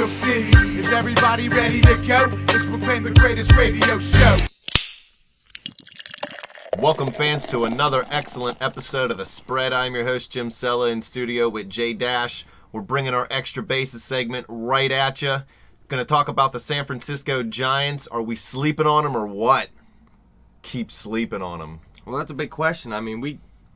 Steel City. Is everybody ready to go? Let's proclaim the greatest radio show. Welcome, fans, to another excellent episode of The Spread. I'm your host, Jim Sella, in studio with Jay Dash. We're bringing our extra bases segment right at you. Going to talk about the San Francisco Giants. Are we sleeping on them or what? Keep sleeping on them. Well, that's a big question. I mean,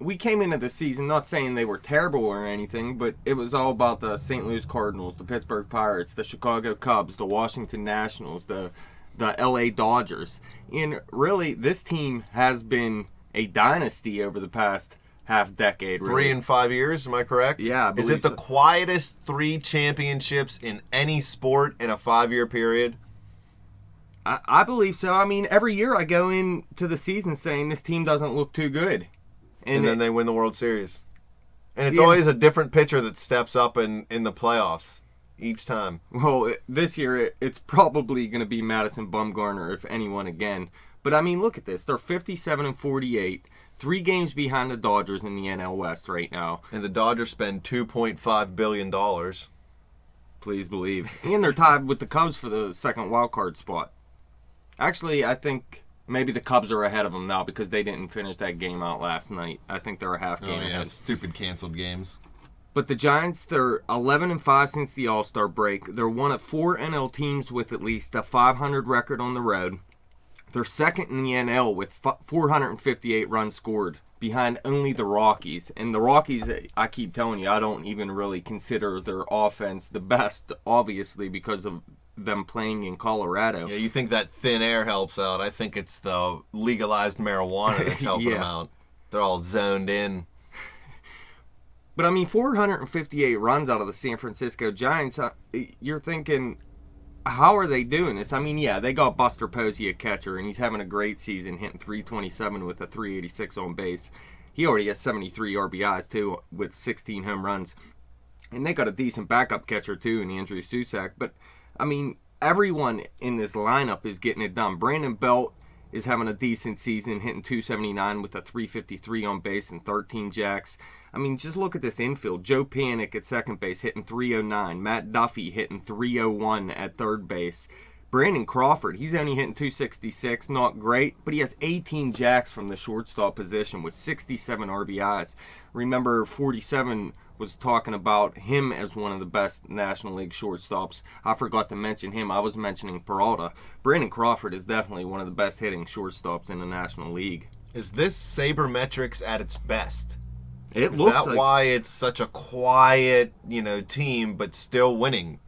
we came into the season not saying they were terrible or anything, but it was all about the St. Louis Cardinals, the Pittsburgh Pirates, the Chicago Cubs, the Washington Nationals, the LA Dodgers. And really, this team has been a dynasty over the past half decade. Really. 3 and 5 years, am I correct? Yeah, I believe Is it the so. quietest 3 championships in any sport in a 5-year period? I believe so. I mean, every year I go into the season saying this team doesn't look too good. And then they win the World Series. And it's always a different pitcher that steps up in the playoffs each time. Well, this year it's probably going to be Madison Bumgarner, if anyone, again. But, I mean, look at this. They're 57 and 48, 3 games behind the Dodgers in the NL West right now. And the Dodgers spend $2.5 billion. Please believe. And they're tied with the Cubs for the second wild card spot. Actually, I think maybe the Cubs are ahead of them now because they didn't finish that game out last night. I think they're a half game ahead. Stupid canceled games. But the Giants, they're 11 and 5 since the All-Star break. They're one of 4 NL teams with at least a 500 record on the road. They're second in the NL with 458 runs scored, behind only the Rockies. And the Rockies, I keep telling you, I don't even really consider their offense the best, obviously, because of them playing in Colorado. Yeah, you think that thin air helps out. I think it's the legalized marijuana that's helping them out. They're all zoned in. But, I mean, 458 runs out of the San Francisco Giants, you're thinking, how are they doing this? I mean, yeah, they got Buster Posey, a catcher, and he's having a great season, hitting .327 with a .386 on base. He already has 73 RBIs, too, with 16 home runs. And they got a decent backup catcher, too, in Andrew Susac. But, I mean, everyone in this lineup is getting it done. Brandon Belt is having a decent season, hitting .279 with a .353 on base and 13 jacks. I mean, just look at this infield. Joe Panik at second base hitting .309. Matt Duffy hitting .301 at third base. Brandon Crawford, he's only hitting .266. Not great, but he has 18 jacks from the shortstop position with 67 RBIs. Remember, 47 was talking about him as one of the best National League shortstops. I forgot to mention him. I was mentioning Peralta. Brandon Crawford is definitely one of the best hitting shortstops in the National League. Is this sabermetrics at its best? It Is looks that like why it's such a quiet, team, but still winning?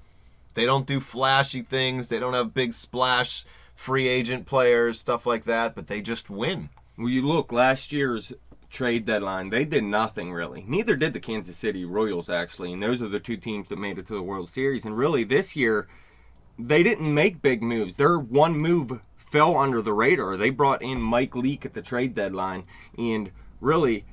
They don't do flashy things. They don't have big splash free agent players, stuff like that, but they just win. Well, you look, last year's trade deadline, they did nothing really. Neither did the Kansas City Royals, actually, and those are the 2 teams that made it to the World Series. And really, this year, they didn't make big moves. Their one move fell under the radar. They brought in Mike Leake at the trade deadline, and really,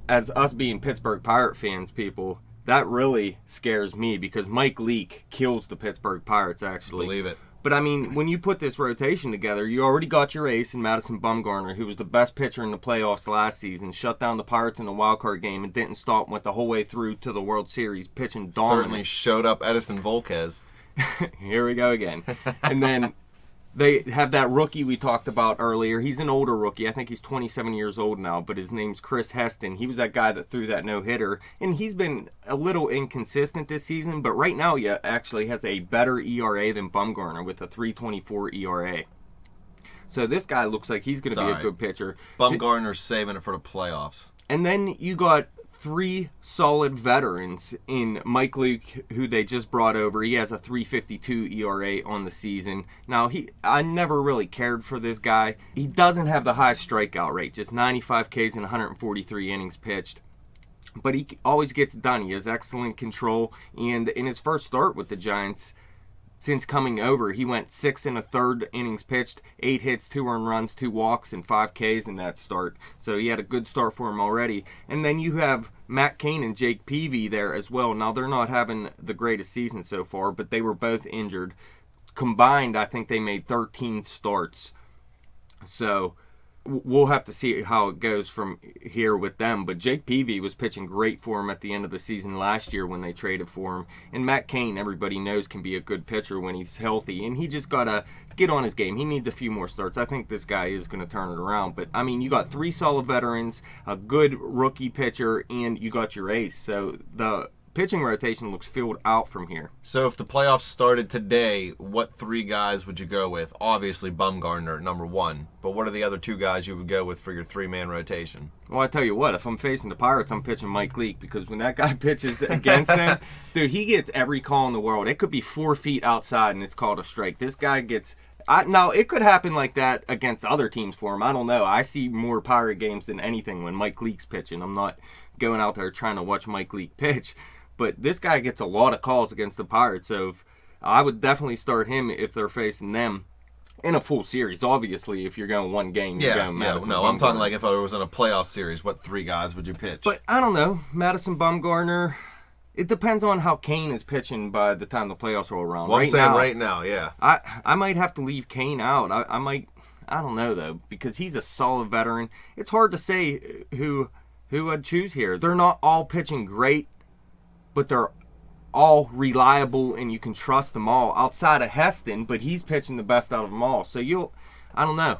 as us being Pittsburgh Pirate fans, people, that really scares me because Mike Leake kills the Pittsburgh Pirates, actually. Believe it. But, I mean, when you put this rotation together, you already got your ace in Madison Bumgarner, who was the best pitcher in the playoffs last season, shut down the Pirates in the wild card game and didn't stop, went the whole way through to the World Series, pitching dominant. Certainly showed up Edison Volquez. Here we go again. And then they have that rookie we talked about earlier. He's an older rookie. I think he's 27 years old now, but his name's Chris Heston. He was that guy that threw that no-hitter, and he's been a little inconsistent this season, but right now he actually has a better ERA than Bumgarner with a .324 ERA. So this guy looks like he's going to be a good pitcher. Bumgarner's saving it for the playoffs. And then you got 3 solid veterans in Mike Leake, who they just brought over. He has a .352 ERA on the season. Now, I never really cared for this guy. He doesn't have the high strikeout rate, just 95 Ks and 143 innings pitched. But he always gets done. He has excellent control. And in his first start with the Giants, since coming over, he went 6 1/3 innings pitched, 8 hits, 2 earned runs, 2 walks, and 5 Ks in that start. So he had a good start for him already. And then you have Matt Cain and Jake Peavy there as well. Now, they're not having the greatest season so far, but they were both injured. Combined, I think they made 13 starts. So we'll have to see how it goes from here with them. But Jake Peavy was pitching great for him at the end of the season last year when they traded for him. And Matt Cain, everybody knows, can be a good pitcher when he's healthy. And he just got to get on his game. He needs a few more starts. I think this guy is going to turn it around. But, I mean, you got 3 solid veterans, a good rookie pitcher, and you got your ace. So the pitching rotation looks filled out from here. So if the playoffs started today, what 3 guys would you go with? Obviously Bumgarner, number 1. But what are the other 2 guys you would go with for your 3-man rotation? Well, I tell you what, if I'm facing the Pirates, I'm pitching Mike Leake, because when that guy pitches against them, dude, he gets every call in the world. It could be 4 feet outside and it's called a strike. This guy gets... now, it could happen like that against other teams for him. I don't know. I see more Pirate games than anything when Mike Leake's pitching. I'm not going out there trying to watch Mike Leake pitch. But this guy gets a lot of calls against the Pirates, so I would definitely start him if they're facing them in a full series. Obviously, if you're going 1 game, you're going Madison Bumgarner. I'm talking like if I was in a playoff series, what 3 guys would you pitch? But I don't know. Madison Bumgarner, it depends on how Kane is pitching by the time the playoffs roll around. Well, I'm saying right now, yeah. I might have to leave Kane out. I don't know, though, because he's a solid veteran. It's hard to say who I'd choose here. They're not all pitching great, but they're all reliable and you can trust them all outside of Heston, but he's pitching the best out of them all. So I don't know.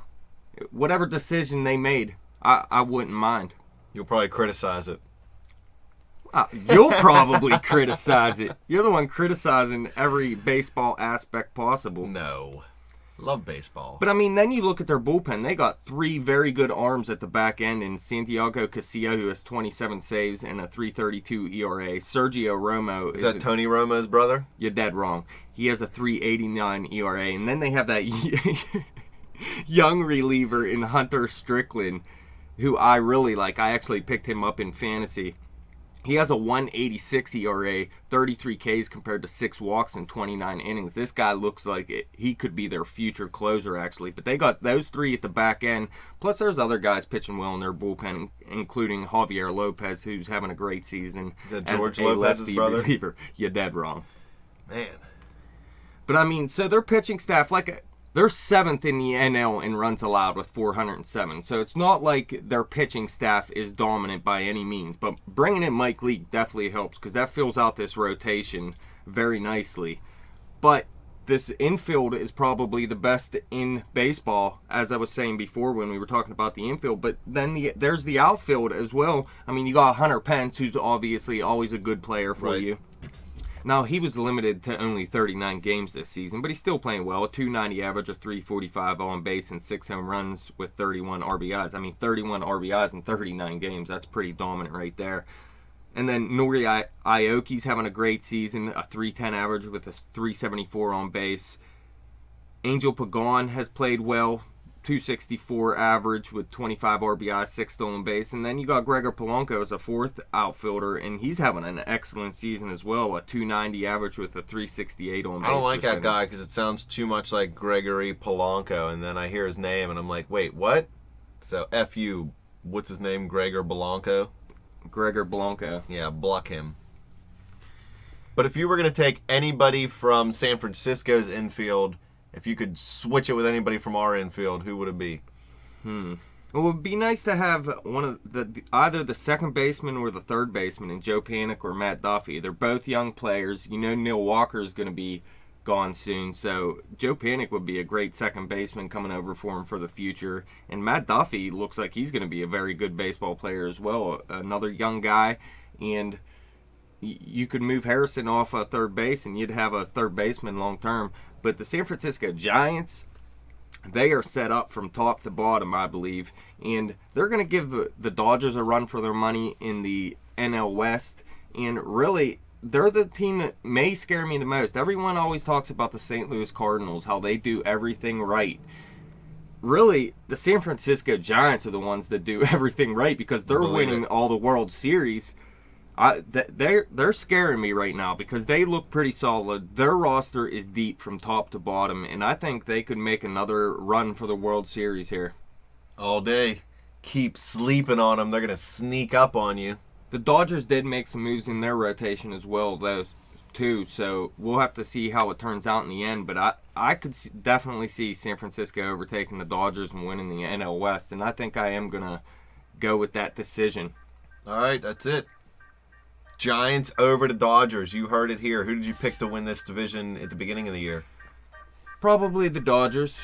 Whatever decision they made, I wouldn't mind. You'll probably criticize it. You'll probably criticize it. You're the one criticizing every baseball aspect possible. No. Love baseball. But, I mean, then you look at their bullpen. They got 3 very good arms at the back end in Santiago Casilla, who has 27 saves and a 3.32 ERA. Sergio Romo. Is that Tony Romo's brother? You're dead wrong. He has a 3.89 ERA. And then they have that young reliever in Hunter Strickland, who I really like. I actually picked him up in fantasy. He has a 1.86 ERA, 33 Ks compared to 6 walks in 29 innings. This guy looks like he could be their future closer, actually. But they got those 3 at the back end. Plus, there's other guys pitching well in their bullpen, including Javier Lopez, who's having a great season. The George Lopez's brother? Reliever. You're dead wrong. Man. But, I mean, so their pitching staff, they're 7th in the NL in runs allowed with 407. So it's not like their pitching staff is dominant by any means. But bringing in Mike Leake definitely helps because that fills out this rotation very nicely. But this infield is probably the best in baseball, as I was saying before when we were talking about the infield. But then there's the outfield as well. I mean, you got Hunter Pence, who's obviously always a good player for you. Now, he was limited to only 39 games this season, but he's still playing well. A 290 average, a 345 on base, and 6 home runs with 31 RBIs. I mean, 31 RBIs in 39 games. That's pretty dominant right there. And then Nori Aoki's having a great season, a 310 average with a 374 on base. Angel Pagan has played well, 264 average with 25 RBIs, 6 stolen base. And then you got Gregor Polanco as a 4th outfielder, and he's having an excellent season as well, a 290 average with a 368 on base. I don't like that guy because it sounds too much like Gregory Polanco, and then I hear his name and I'm like, wait, what? So F you, what's his name, Gregor Polanco? Gregor Blanco. Yeah, block him. But if you were going to take anybody from San Francisco's infield, if you could switch it with anybody from our infield, who would it be? Well, it would be nice to have either the second baseman or the third baseman in Joe Panik or Matt Duffy. They're both young players. You know Neil Walker is going to be gone soon, so Joe Panik would be a great second baseman coming over for him for the future. And Matt Duffy looks like he's going to be a very good baseball player as well, another young guy. And you could move Harrison off a third base and you'd have a third baseman long term. But the San Francisco Giants, they are set up from top to bottom, I believe. And they're going to give the Dodgers a run for their money in the NL West. And really, they're the team that may scare me the most. Everyone always talks about the St. Louis Cardinals, how they do everything right. Really, the San Francisco Giants are the ones that do everything right because they're winning all the World Series. They're scaring me right now because they look pretty solid. Their roster is deep from top to bottom, and I think they could make another run for the World Series here. All day. Keep sleeping on them. They're going to sneak up on you. The Dodgers did make some moves in their rotation as well, though. too. So we'll have to see how it turns out in the end. But I could definitely see San Francisco overtaking the Dodgers and winning the NL West. And I think I am going to go with that decision. All right, that's it. Giants over the Dodgers. You heard it here. Who did you pick to win this division at the beginning of the year? Probably the Dodgers.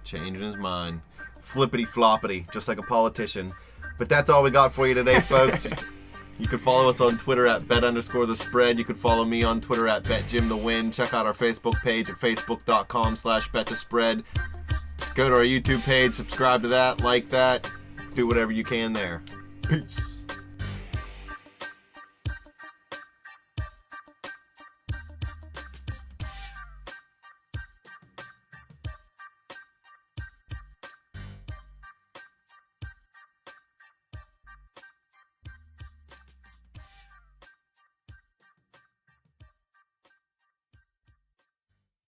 Changing his mind. Flippity floppity, just like a politician. But that's all we got for you today, folks. You can follow us on Twitter at bet_the_spread. You can follow me on Twitter at betjimthewin. Check out our Facebook page at facebook.com/betthespread. Go to our YouTube page, subscribe to that, like that, do whatever you can there. Peace.